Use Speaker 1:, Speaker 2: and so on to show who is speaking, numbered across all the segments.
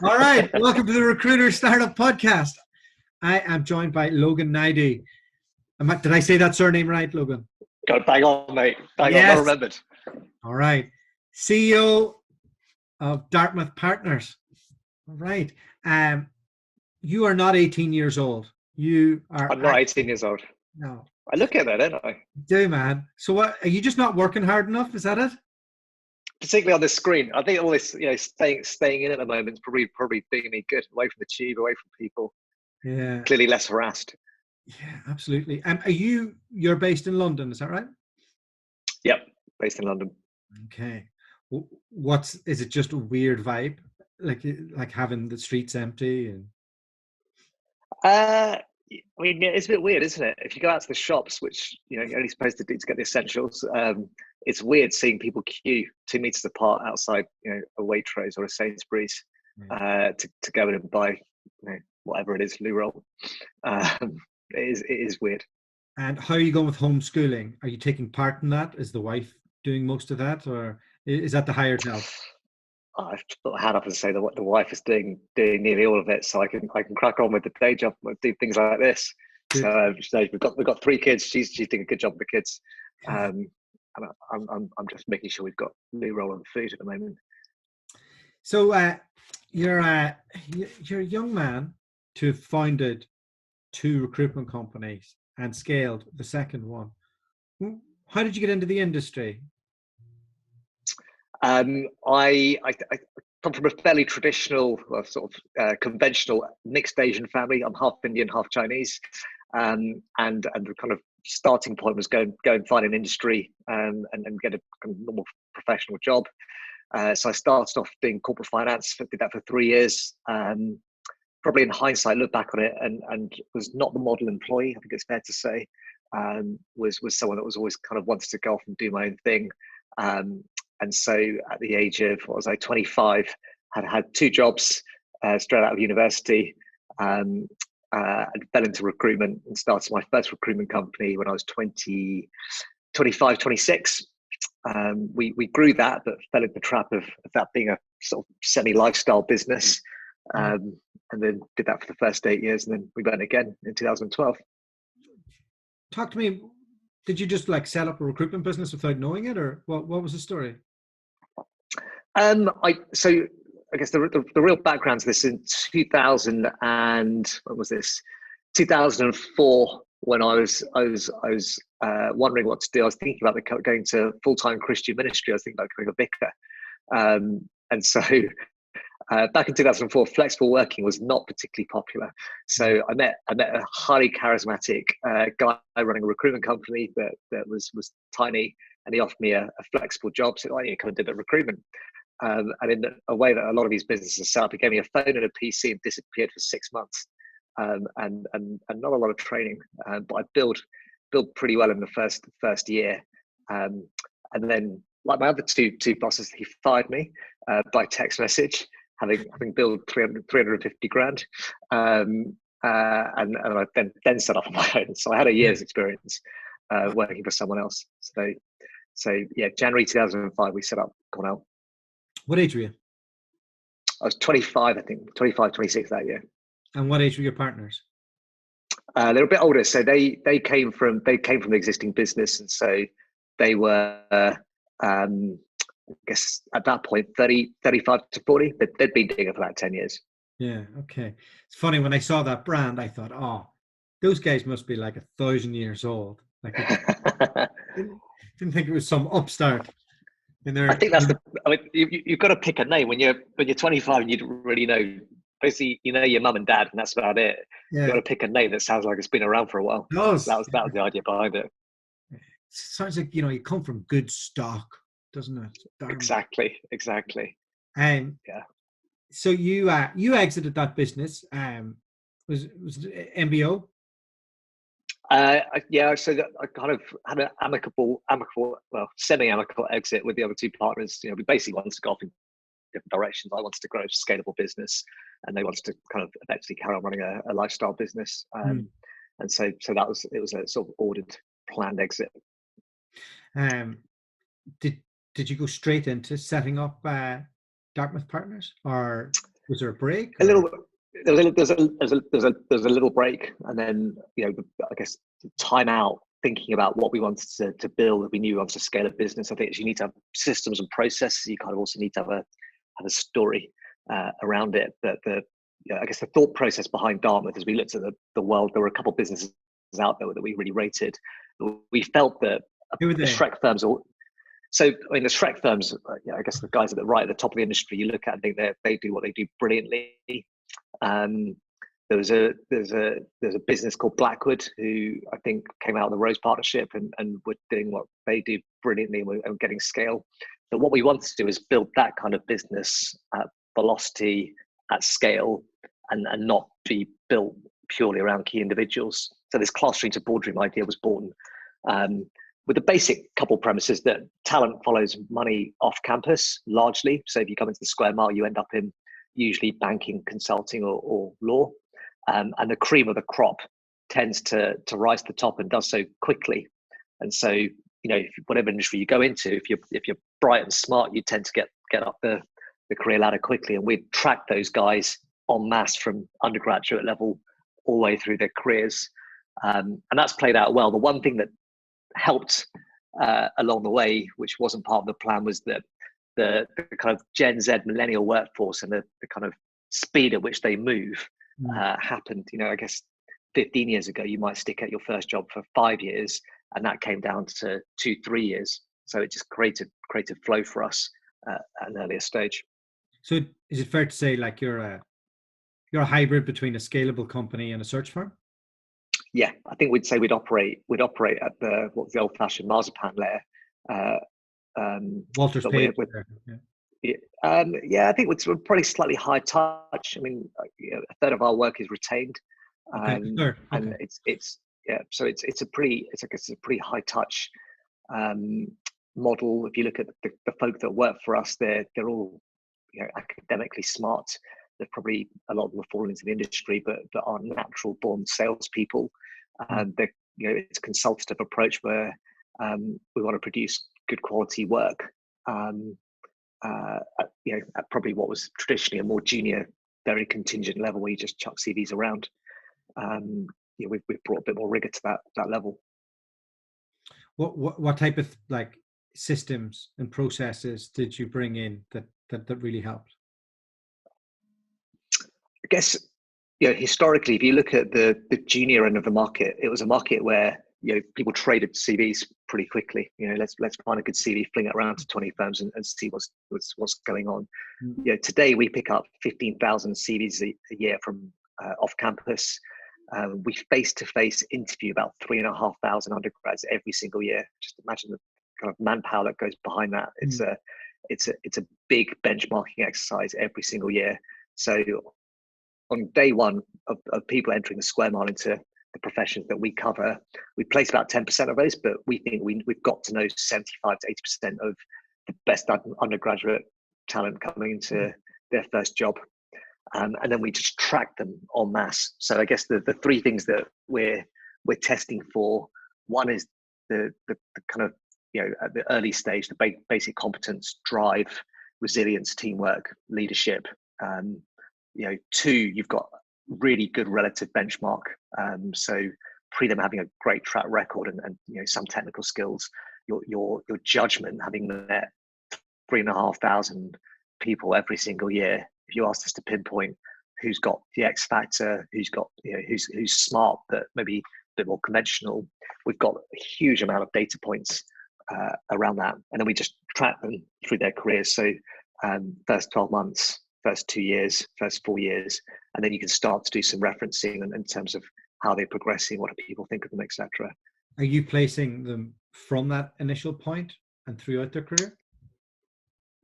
Speaker 1: All right, welcome to the Recruiter Startup Podcast. I am joined by Logan Naidu. Did I say that surname right, Logan?
Speaker 2: Got bang on, mate. Bang on,
Speaker 1: Yes.
Speaker 2: well remembered.
Speaker 1: All right. CEO of Dartmouth Partners. All right. You are not 18 years old. You are.
Speaker 2: I'm not 18 years old.
Speaker 1: No.
Speaker 2: I look at that, don't I?
Speaker 1: You do, man. So what? Are you just not working hard enough? Is that it?
Speaker 2: Particularly on the screen. I think all this, staying in at the moment is probably doing me good. Away from the tube, away from people.
Speaker 1: Yeah.
Speaker 2: Clearly less harassed.
Speaker 1: Yeah, absolutely. You're based in London, is that right?
Speaker 2: Yep, based in London.
Speaker 1: Okay. Is it just a weird vibe? Like having the streets empty and
Speaker 2: It's a bit weird, isn't it? If you go out to the shops, which you're only supposed to do to get the essentials, it's weird seeing people queue 2 meters apart outside, a Waitrose or a Sainsbury's, to go in and buy, whatever it is, loo roll. It is weird.
Speaker 1: And how are you going with homeschooling? Are you taking part in that? Is the wife doing most of that, or is that the hired help?
Speaker 2: I've put my hand up and say that what the wife is doing nearly all of it, so I can crack on with the day job, do things like this. So we've got 3 kids. She's doing a good job with the kids, and I'm just making sure we've got new roll on food at the moment.
Speaker 1: So you're a young man to have founded 2 recruitment companies and scaled the second one. How did you get into the industry?
Speaker 2: I come from a fairly traditional, conventional mixed Asian family. I'm half Indian, half Chinese, and the kind of starting point was go and find an industry and get a kind of normal professional job. So I started off doing corporate finance. Did that for 3 years. Probably in hindsight, look back on it and was not the model employee. I think it's fair to say. Was someone that was always kind of wanted to go off and do my own thing. And so at the age of, 25, had 2 jobs straight out of university, and fell into recruitment and started my first recruitment company when I was 25, 26. We grew that, but fell into the trap of that being a sort of semi-lifestyle business. And then did that for the first 8 years, and then we went again in 2012.
Speaker 1: Talk to me. Did you just set up a recruitment business without knowing it, or what was the story?
Speaker 2: I guess the real background to this in 2000 and what was this? 2004, when I was wondering what to do. I was thinking about going to full-time Christian ministry. I was thinking about becoming a vicar, and so. Back in 2004, flexible working was not particularly popular. So I met a highly charismatic guy running a recruitment company that was tiny, and he offered me a flexible job. So I come and do the recruitment. And in a way that a lot of these businesses are set up, he gave me a phone and a PC and disappeared for 6 months, and not a lot of training. But I built pretty well in the first year, and then like my other two bosses, he fired me by text message. Having billed 350 grand, and I then set up on my own. So I had a year's experience working for someone else. So yeah, January 2005 we set up Cornell.
Speaker 1: What age were you?
Speaker 2: I was 25, I think, 25, 26 that year.
Speaker 1: And what age were your partners?
Speaker 2: They're a bit older, so they came from the existing business, and so they were. I guess at that point, 35 to 40, they'd been doing it for about 10 years.
Speaker 1: Yeah, okay. It's funny, when I saw that brand, I thought, oh, those guys must be 1,000 years old. Didn't think it was some upstart.
Speaker 2: I think that's you've got to pick a name when you're 25 and you don't really know. Basically, your mum and dad, and that's about it. Yeah. You've got to pick a name that sounds like it's been around for a while. That was the idea behind it.
Speaker 1: It sounds like you come from good stock, doesn't it?
Speaker 2: Exactly.
Speaker 1: Yeah. So you exited that business. Was it MBO?
Speaker 2: Yeah. So I kind of had an amicable, well, semi-amicable exit with the other 2 partners. We basically wanted to go off in different directions. I wanted to grow a scalable business, and they wanted to kind of eventually carry on running a lifestyle business. And so it was a sort of ordered, planned exit.
Speaker 1: Did you go straight into setting up Dartmouth Partners, or Was there a break
Speaker 2: a
Speaker 1: or?
Speaker 2: little. There's a little break, and then I guess time out thinking about what we wanted to build. We knew we wanted to scale a business. I think you need to have systems and processes. You kind of also need to have a story around it. But I guess the thought process behind Dartmouth, as we looked at the world, there were a couple of businesses out there that we really rated. We felt that
Speaker 1: Who were
Speaker 2: the
Speaker 1: they?
Speaker 2: Shrek firms all. So, I mean, the Shrek firms, I guess the guys right at the top of the industry, you look at and think they do what they do brilliantly. There's a business called Blackwood who I think came out of the Rose Partnership and were doing what they do brilliantly and getting scale. But what we wanted to do is build that kind of business at velocity, at scale, and not be built purely around key individuals. So this classroom to boardroom idea was born. With the basic couple premises that talent follows money off campus largely. So if you come into the square mile, you end up in usually banking, consulting, or law. And the cream of the crop tends to rise to the top and does so quickly. And so, whatever industry you go into, if you're bright and smart, you tend to get up the career ladder quickly. And we track those guys en masse from undergraduate level all the way through their careers. And that's played out well. The one thing that helped along the way, which wasn't part of the plan, was that the kind of Gen Z millennial workforce and the kind of speed at which they move happened. I guess 15 years ago, you might stick at your first job for 5 years, and that came down to 2-3 years. So it just created flow for us at an earlier stage.
Speaker 1: So is it fair to say like you're a hybrid between a scalable company and a search firm?
Speaker 2: Yeah, I think we'd say we'd operate at what's the old-fashioned marzipan layer.
Speaker 1: Walter's Page.
Speaker 2: I think we're probably slightly high touch. I mean, a third of our work is retained, and so it's a pretty high touch model. If you look at the folk that work for us, they're all academically smart. There's probably a lot of them have fallen into the industry, but are natural born salespeople. And it's a consultative approach where we want to produce good quality work. At probably what was traditionally a more junior, very contingent level where you just chuck CVs around. We've brought a bit more rigor to that level.
Speaker 1: What type of like systems and processes did you bring in that really helped?
Speaker 2: I guess historically, if you look at the junior end of the market, it was a market where people traded CVs pretty quickly. Let's find a good CV, fling it around to 20 firms and see what's going on. Today we pick up 15,000 CVs a year from off campus. We face-to-face interview about 3,500 undergrads every single year. Just imagine the kind of manpower that goes behind that. It's a big benchmarking exercise every single year. So on day one of people entering the square mile into the professions that we cover, we place about 10% of those, but we think we've got to know 75 to 80% of the best undergraduate talent coming into their first job. And then we just track them en masse. So I guess the three things that we're testing for, one is the kind of, at the early stage, the basic competence, drive, resilience, teamwork, leadership. Two, you've got really good relative benchmark. So pre them having a great track record and some technical skills, your judgment, having met 3,500 people every single year. If you asked us to pinpoint who's got the X factor, who's got who's smart but maybe a bit more conventional, we've got a huge amount of data points around that, and then we just track them through their careers. So first 12 months, first 2 years, first 4 years, and then you can start to do some referencing in terms of how they're progressing, what do people think of them, etc.
Speaker 1: Are you placing them from that initial point and throughout their career?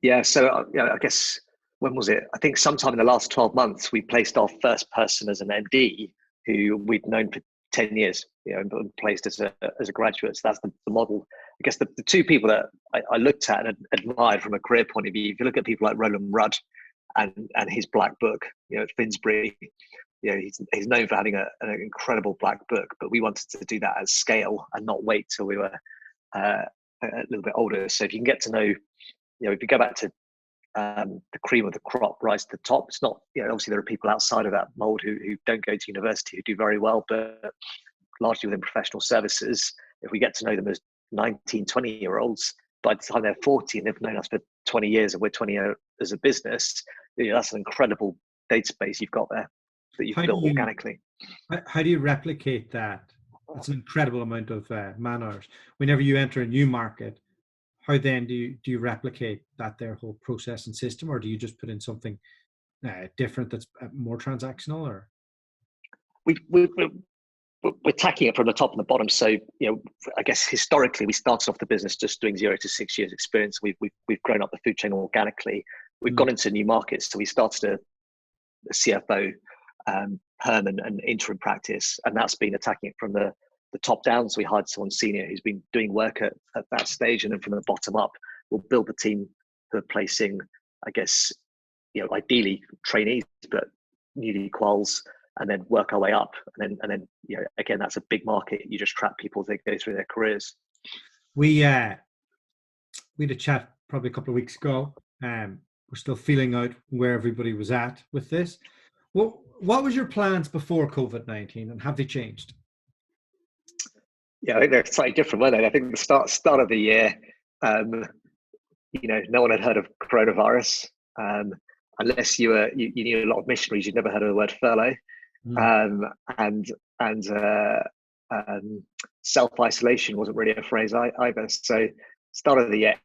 Speaker 2: Yeah, so I guess, when was it? I think sometime in the last 12 months, we placed our first person as an MD who we'd known for 10 years, and placed as a graduate. So that's the model. I guess the two people that I looked at and admired from a career point of view, if you look at people like Roland Rudd and his black book, at Finsbury, he's known for having an incredible black book, but we wanted to do that at scale and not wait till we were a little bit older. So if you can get to know, if you go back to the cream of the crop rise to the top. It's not, obviously there are people outside of that mold who don't go to university who do very well, but largely within professional services, if we get to know them as 19, 20-year-olds, by the time they're 40 and they've known us for 20 years and we're 20 as a business, that's an incredible database you've got there that you've built organically.
Speaker 1: How do you replicate that? It's an incredible amount of man hours. Whenever you enter a new market, how then do you replicate that their whole process and system, or do you just put in something different that's more transactional? Or
Speaker 2: we're attacking it from the top and the bottom. So, I guess historically we started off the business just doing 0 to 6 years experience. We've grown up the food chain organically. We've gone into new markets. So we started a CFO, perm and interim practice, and that's been attacking it from the top down. So we hired someone senior who's been doing work at that stage, and then from the bottom up, we'll build the team who are placing, I guess, ideally trainees, but newly quals, and then work our way up. And then again, that's a big market. You just trap people as they go through their careers.
Speaker 1: We had a chat probably a couple of weeks ago. We're still feeling out where everybody was at with this. Well, what was your plans before COVID-19, and have they changed?
Speaker 2: Yeah, I think they're slightly different, weren't they? I think the start of the year, no one had heard of coronavirus, unless you knew a lot of missionaries. You'd never heard of the word furlough, and self-isolation wasn't really a phrase either. So, start of the year,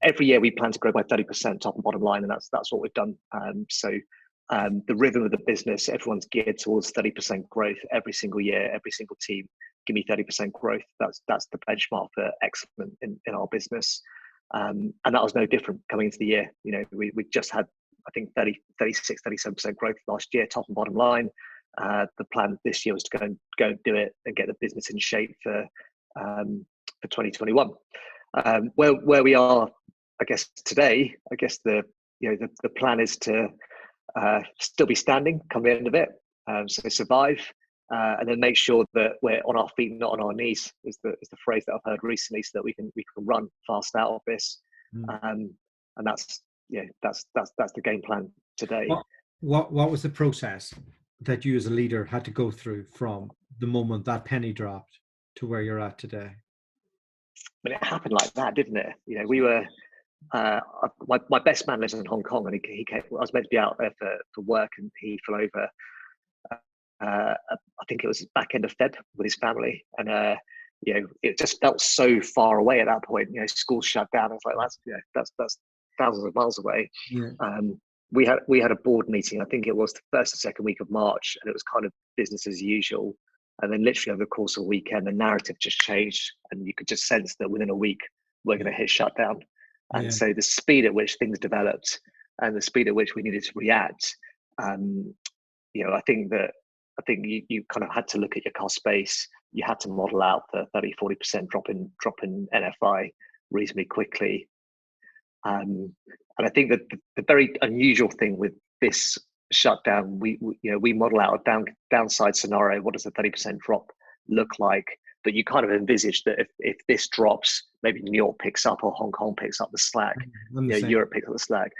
Speaker 2: every year we plan to grow by 30% top and bottom line, and that's what we've done. The rhythm of the business, everyone's geared towards 30% growth every single year, every single team. Give me 30% growth. That's the benchmark for excellence in our business. And that was no different coming into the year. We just had, I think, 36, 37% growth last year, top and bottom line. The plan this year was to go and do it and get the business in shape for 2021. Where we are, I guess today, the plan is to still be standing come the end of it. So survive, and then make sure that we're on our feet, not on our knees, is the phrase that I've heard recently, so that we can run fast out of this. And that's the game plan today.
Speaker 1: What was the process that you as a leader had to go through from the moment that penny dropped to where you're at today?
Speaker 2: But it happened like that, didn't it? We were. My best man lives in Hong Kong, and he came. I was meant to be out there for work, and he flew over. I think it was back end of Feb with his family, and it just felt so far away at that point. Schools shut down. I was like, that's thousands of miles away.
Speaker 1: Yeah.
Speaker 2: We had a board meeting. I think it was the first or second week of March, and it was kind of business as usual. And then literally over the course of a weekend, the narrative just changed, and you could just sense that within a week we're going to hit shutdown. And so the speed at which things developed and the speed at which we needed to react, I think you kind of had to look at your cost base. You had to model out the 30-40% drop in NFI reasonably quickly. And I think that the very unusual thing with this shutdown, we model out a downside scenario. What does a 30% drop look like? But you kind of envisage that if this drops, maybe New York picks up or Hong Kong picks up the slack, Europe picks up the slack.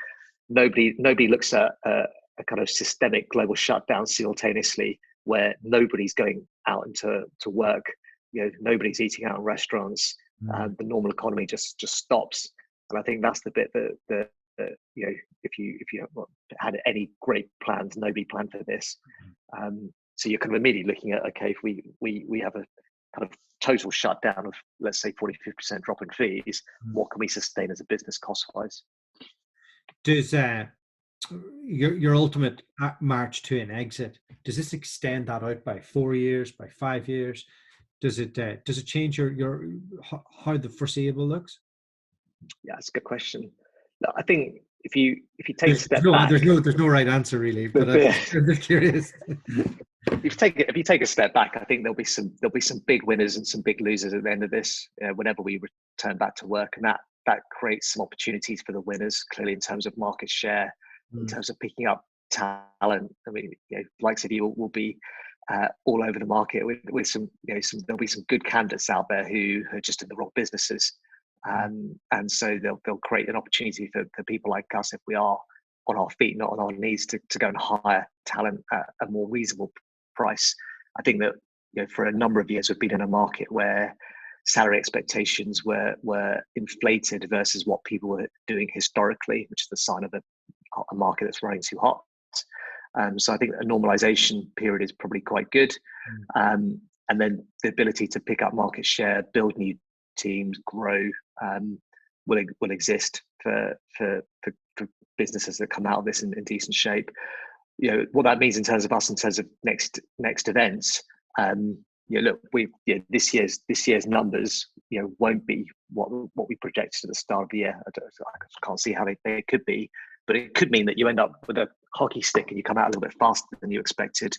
Speaker 2: Nobody looks at a kind of systemic global shutdown simultaneously, where nobody's going out into work. Nobody's eating out in restaurants. The normal economy just stops. And I think that's the bit that if you had any great plans, nobody planned for this. So you're kind of immediately looking at, okay, if we have a kind of total shutdown of, let's say, 40-50% drop in fees, what can we sustain as a business cost-wise?
Speaker 1: Does your ultimate march to an exit, does this extend that out by 4 years, by 5 years? Does it change your how the foreseeable looks?
Speaker 2: Yeah, that's a good question. I think if you take a step back,
Speaker 1: there's no right answer really, but I'm just curious.
Speaker 2: If you take a step back, I think there'll be some big winners and some big losers at the end of this. Whenever we return back to work, and that creates some opportunities for the winners, clearly in terms of market share, in terms of picking up talent. I mean, likes of you will be all over the market with some there'll be some good candidates out there who are just in the wrong businesses. And so they'll create an opportunity for people like us, if we are on our feet, not on our knees, to go and hire talent at a more reasonable price. I think that, for a number of years we've been in a market where salary expectations were inflated versus what people were doing historically, which is the sign of a market that's running too hot. So I think a normalization period is probably quite good. And then the ability to pick up market share, build new teams, grow, will exist for businesses that come out of this in decent shape. What that means in terms of us, in terms of next events. Look, this year's numbers, won't be what we projected at the start of the year. I can't see how they could be, but it could mean that you end up with a hockey stick and you come out a little bit faster than you expected.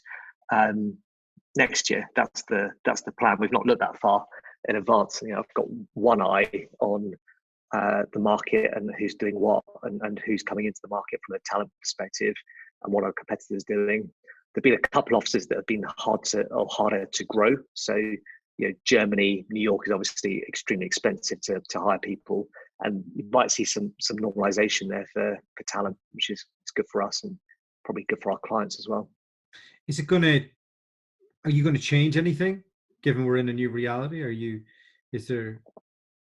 Speaker 2: Next year, that's the plan. We've not looked that far in advance. I've got one eye on the market and who's doing what, and who's coming into the market from a talent perspective, and what our competitors are doing. There've been a couple of offices that have been harder to grow. So, Germany, New York is obviously extremely expensive to hire people, and you might see some normalization there for talent, which is good for us and probably good for our clients as well.
Speaker 1: Are you going to change anything, given we're in a new reality? Is there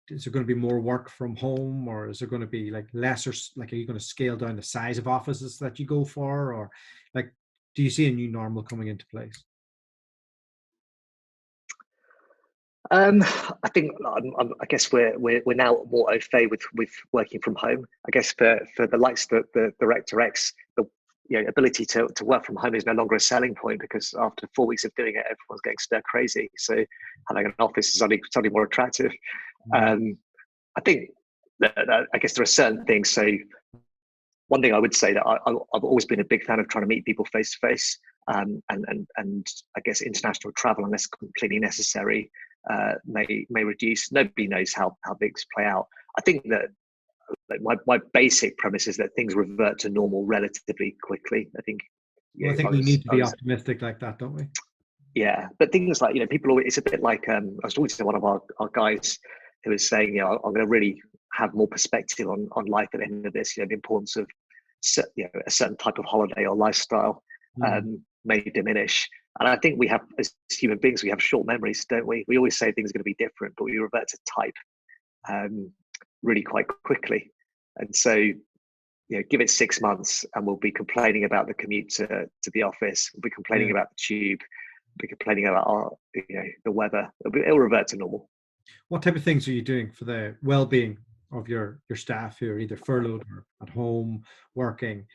Speaker 1: going to be more work from home, or is there going to be lesser? Are you going to scale down the size of offices that you go for, or do you see a new normal coming into place?
Speaker 2: I think I guess we're now more au fait with working from home. I guess for the likes of the Director X, the ability to work from home is no longer a selling point, because after 4 weeks of doing it, everyone's getting stir crazy. So having an office is suddenly more attractive. I think that I guess there are certain things. So one thing I would say that I've always been a big fan of trying to meet people face to face, and I guess international travel, unless completely necessary, may reduce. Nobody knows how things play out. I think that my basic premise is that things revert to normal relatively quickly. I think
Speaker 1: we need to be optimistic like that, don't we?
Speaker 2: Yeah, but things like, people always, it's a bit like I was talking to one of our guys who was saying, I'm going to really have more perspective on life at the end of this. The importance of a certain type of holiday or lifestyle may diminish. And I think we have, as human beings, we have short memories, don't we? We always say things are going to be different, but we revert to type really quite quickly. And so, give it 6 months and we'll be complaining about the commute to the office. We'll be complaining about the tube. We'll be complaining about the weather. It'll revert to normal.
Speaker 1: What type of things are you doing for the well-being of your staff who are either furloughed or at home working?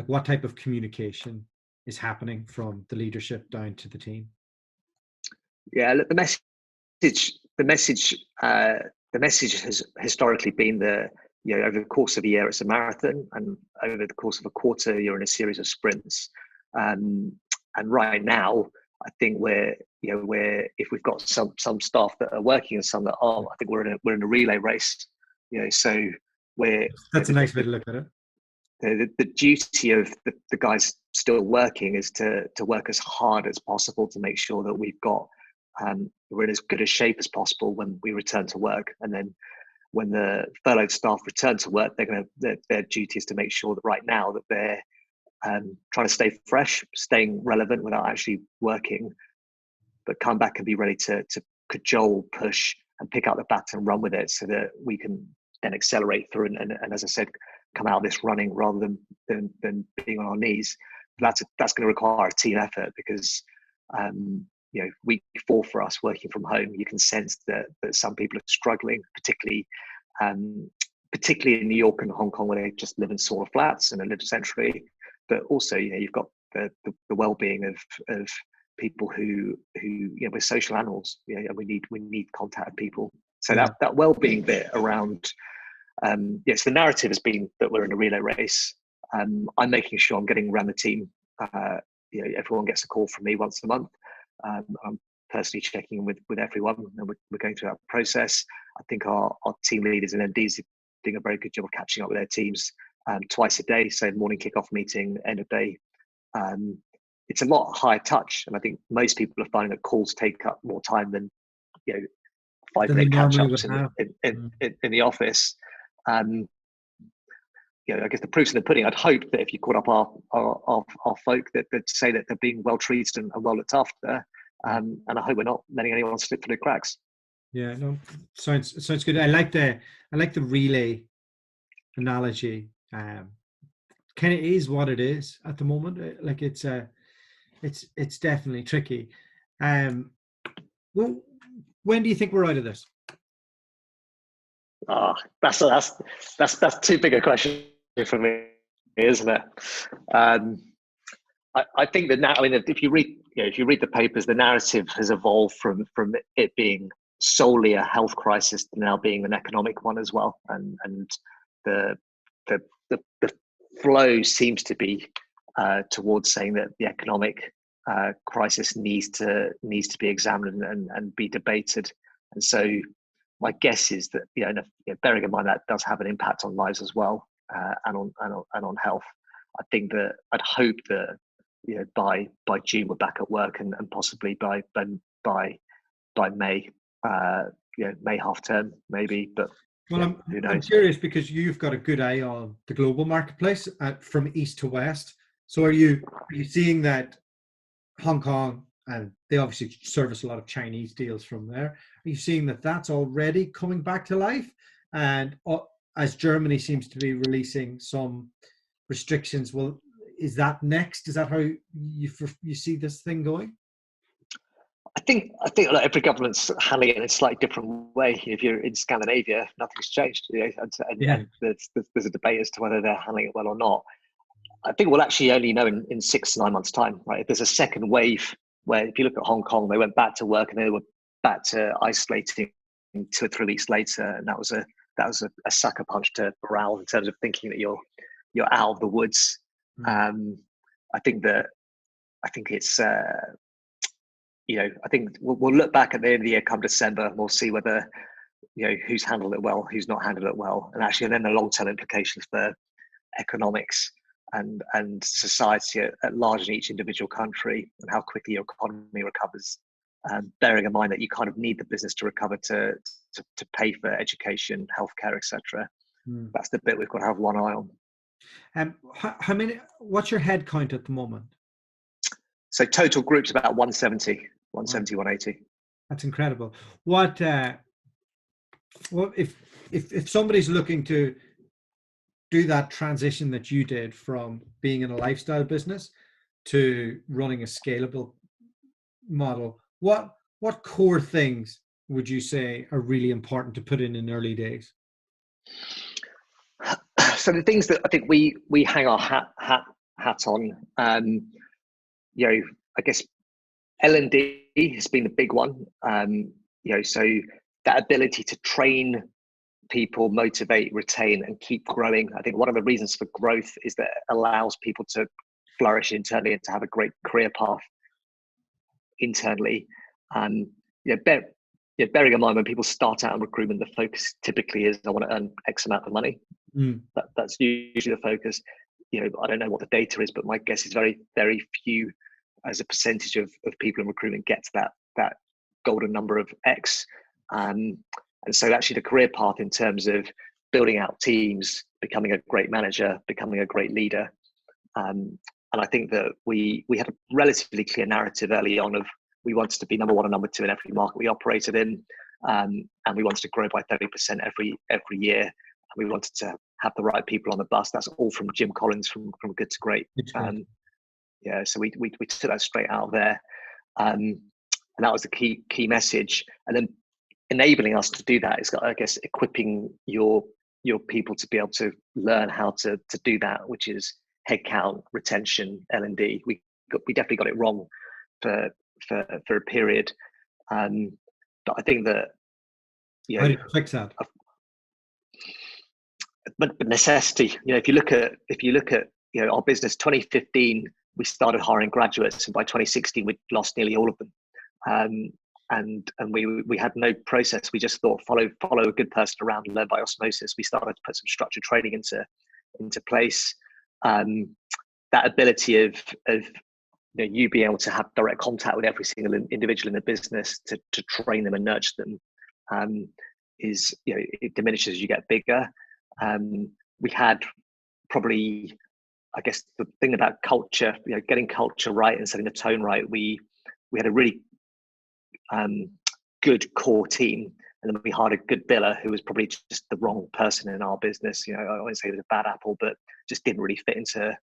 Speaker 1: What type of communication is happening from the leadership down to the team?
Speaker 2: Yeah, look, the message has historically been over the course of a year it's a marathon, and over the course of a quarter you're in a series of sprints. And right now, I think we're if we've got some staff that are working and some that aren't, I think we're in a relay race. So
Speaker 1: that's a nice way to look at it.
Speaker 2: The duty of the guys still working is to work as hard as possible to make sure that we're in as good a shape as possible when we return to work. And then when the furloughed staff return to work, their duty is to make sure that right now that they're trying to stay fresh, staying relevant without actually working, but come back and be ready to cajole, push, and pick up the baton and run with it, so that we can then accelerate through and as I said, come out of this running rather than being on our knees. That's going to require a team effort, because week 4 for us working from home, you can sense that some people are struggling, particularly in New York and Hong Kong, where they just live in smaller flats and they live centrally. But also, you've got the well-being of people who we're social animals, and we need contact with people. So that well-being bit around, yes, the narrative has been that we're in a relay race. I'm making sure I'm getting around the team. Everyone gets a call from me once a month. I'm personally checking in with everyone, and we're going through that process. I think our team leaders and MDs are doing a very good job of catching up with their teams twice a day. So morning kickoff meeting, end of day. It's a lot higher touch, and I think most people are finding that calls take up more time than
Speaker 1: than they
Speaker 2: five-minute
Speaker 1: normally would
Speaker 2: catch-ups
Speaker 1: have.
Speaker 2: in the office. Um, I guess the proof's in the pudding. I'd hope that if you caught up our folk, that say that they're being well treated and well looked after. And I hope we're not letting anyone slip through the cracks.
Speaker 1: Yeah, no, sounds good. I like the relay analogy. Kind of is what it is at the moment. Like it's definitely tricky. Well, when do you think we're out of this?
Speaker 2: That's too big a question for me, isn't it? I think that now, I mean, if you read the papers, the narrative has evolved from it being solely a health crisis to now being an economic one as well, and the flow seems to be towards saying that the economic crisis needs to be examined and be debated. And so my guess is that, bearing in mind that does have an impact on lives as well, and on health. I think that I'd hope that by June we're back at work, and possibly by May, May half term maybe. But
Speaker 1: well,
Speaker 2: who knows?
Speaker 1: I'm curious because you've got a good eye on the global marketplace from east to west. So are you seeing that Hong Kong, and they obviously service a lot of Chinese deals from there, are you seeing that that's already coming back to life? And as Germany seems to be releasing some restrictions, well, is that next? Is that how you see this thing going?
Speaker 2: I think like every government's handling it in a slightly different way. If you're in Scandinavia, nothing's changed. And there's a debate as to whether they're handling it well or not. I think we'll actually only know in 6 to 9 months' time, right? If there's a second wave, where if you look at Hong Kong, they went back to work and they were back to isolating 2 or 3 weeks later, and that was a sucker punch to morale in terms of thinking that you're out of the woods. I think it's. I think we'll look back at the end of the year come December, and we'll see whether who's handled it well, who's not handled it well, and then the long-term implications for economics and society at large in each individual country, and how quickly your economy recovers. Bearing in mind that you kind of need the business to recover to pay for education, healthcare, etc. That's the bit we've got to have one eye on.
Speaker 1: How many? What's your head count at the moment?
Speaker 2: So total group's about 170, 180.
Speaker 1: That's incredible. What if somebody's looking to do that transition that you did from being in a lifestyle business to running a scalable model, what core things would you say are really important to put in early days?
Speaker 2: So the things that I think we hang our hat on, I guess L&D has been a big one. So that ability to train people, motivate, retain, and keep growing. I think one of the reasons for growth is that it allows people to flourish internally and to have a great career path internally. Bearing in mind when people start out in recruitment, the focus typically is I want to earn X amount of money. That's usually the focus. I don't know what the data is, but my guess is very, very few as a percentage of people in recruitment get to that golden number of X. And so actually the career path in terms of building out teams, becoming a great manager, becoming a great leader. And I think that we had a relatively clear narrative early on of we wanted to be number 1 and number 2 in every market we operated in. And we wanted to grow by 30% every year. And we wanted to have the right people on the bus. That's all from Jim Collins, from Good to Great. So we took that straight out of there. And that was the key message. And then enabling us to do that is, I guess, equipping your people to be able to learn how to do that, which is headcount, retention, L&D. We definitely got it wrong for a period. But I think that
Speaker 1: how do you fix that?
Speaker 2: But necessity. If you look at our business, 2015 we started hiring graduates, and by 2016 we'd lost nearly all of them. And we had no process. We just thought follow a good person around and learn by osmosis. We started to put some structured training into place. That ability of you being able to have direct contact with every single individual in the business to train them and nurture them is, it diminishes as you get bigger. We had probably, I guess, the thing about culture, getting culture right and setting the tone right. We had a really good core team, and then we hired a good biller who was probably just the wrong person in our business. I won't say he was a bad apple, but just didn't really fit into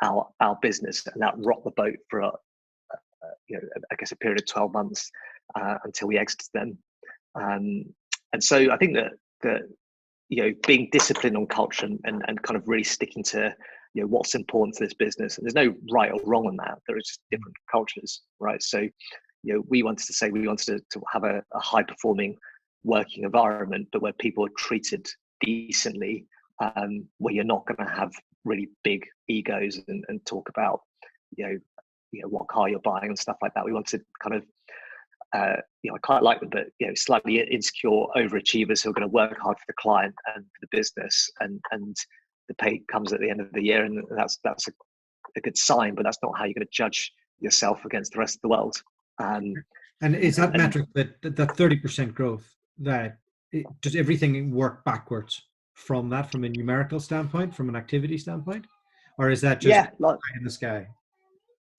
Speaker 2: our business, and that rocked the boat for I guess a period of 12 months until we exited them. And so I think that being disciplined on culture and kind of really sticking to what's important to this business, and there's no right or wrong on that. There are just different cultures, right? So we wanted to have a high performing working environment, but where people are treated decently, where you're not going to have really big egos and talk about what car you're buying and stuff like that. We wanted kind of I quite like them, but slightly insecure overachievers who are going to work hard for the client and for the business, and the pay comes at the end of the year, and that's a good sign, but that's not how you're going to judge yourself against the rest of the world.
Speaker 1: And is that metric that 30% growth, does everything work backwards from that, from a numerical standpoint, from an activity standpoint, or is that just in the sky?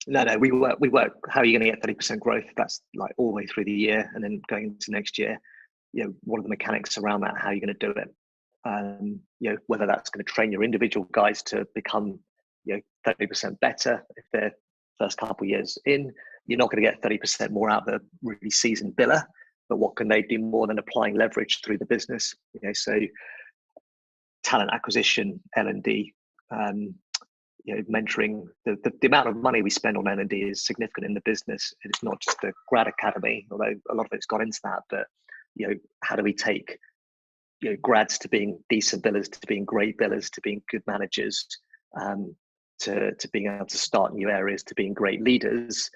Speaker 2: No, we work. How are you going to get 30% growth? That's like all the way through the year, and then going into next year. What are the mechanics around that? How are you going to do it? Whether that's going to train your individual guys to become 30% better if they're first couple of years in. You're not going to get 30% more out of the really seasoned biller, but what can they do more than applying leverage through the business? So talent acquisition, L&D. Mentoring, the amount of money we spend on L&D is significant in the business. It's not just the grad academy, although a lot of it's gone into that, but how do we take grads to being decent billers, to being great billers, to being good managers, to being able to start new areas, to being great leaders,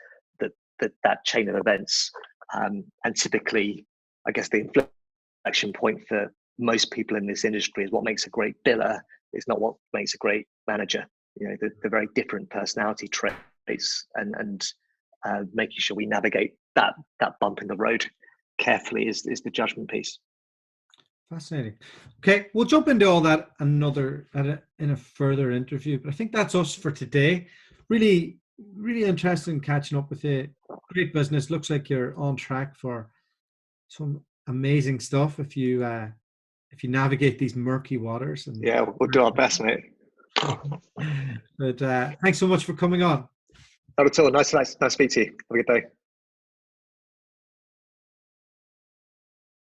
Speaker 2: that chain of events. And typically, I guess the inflection point for most people in this industry is what makes a great biller is not what makes a great manager. The very different personality traits, and making sure we navigate that bump in the road carefully is the judgment piece.
Speaker 1: Fascinating. Okay, we'll jump into all that in a further interview, but I think that's us for today. Really, really interesting catching up with you. Great business. Looks like you're on track for some amazing stuff if you navigate these murky waters. And
Speaker 2: we'll do our best, mate.
Speaker 1: But thanks so much for coming on.
Speaker 2: Not at all. Nice to speak to you. Have a good day.